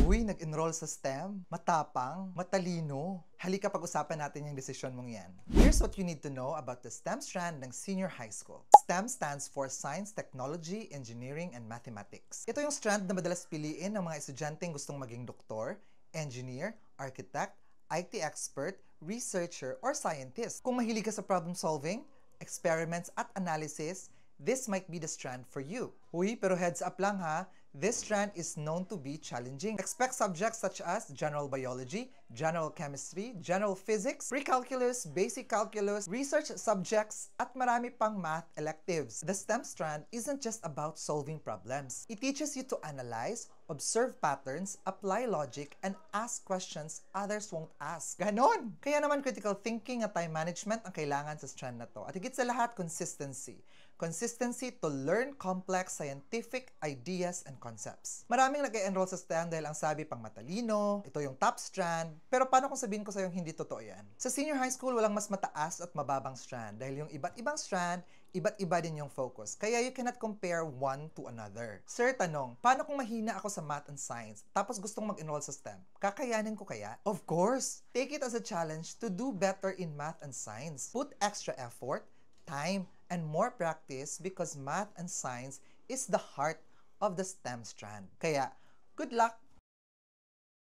Uy, nag-enroll sa STEM? Matapang? Matalino? Halika pag-usapan natin yung desisyon mong yan. Here's what you need to know about the STEM strand ng senior high school. STEM stands for Science, Technology, Engineering, and Mathematics. Ito yung strand na madalas piliin ng mga estudyanteng gustong maging doktor, engineer, architect, IT expert, researcher, or scientist. Kung mahilig ka sa problem solving, experiments at analysis, this might be the strand for you. Uy, pero heads up lang ha, this strand is known to be challenging. Expect subjects such as general biology, general chemistry, general physics, pre-calculus, basic calculus, research subjects, at marami pang math electives. The STEM strand isn't just about solving problems. It teaches you to analyze, observe patterns, apply logic, and ask questions others won't ask. Ganon! Kaya naman critical thinking at time management ang kailangan sa strand na to. At higit sa lahat, consistency. Consistency to learn complex scientific ideas and concepts. Maraming nag-enroll sa STEM dahil ang sabi pang matalino, ito yung top strand, pero paano kung sabihin ko sa'yo hindi totoo yan? Sa senior high school, walang mas mataas at mababang strand dahil yung iba't ibang strand, iba't iba din yung focus. Kaya you cannot compare one to another. Sir, tanong, paano kung mahina ako sa math and science tapos gustong mag-enroll sa STEM? Kakayanin ko kaya? Of course! Take it as a challenge to do better in math and science. Put extra effort, time, and more practice because math and science is the heart of the STEM strand. Kaya, good luck!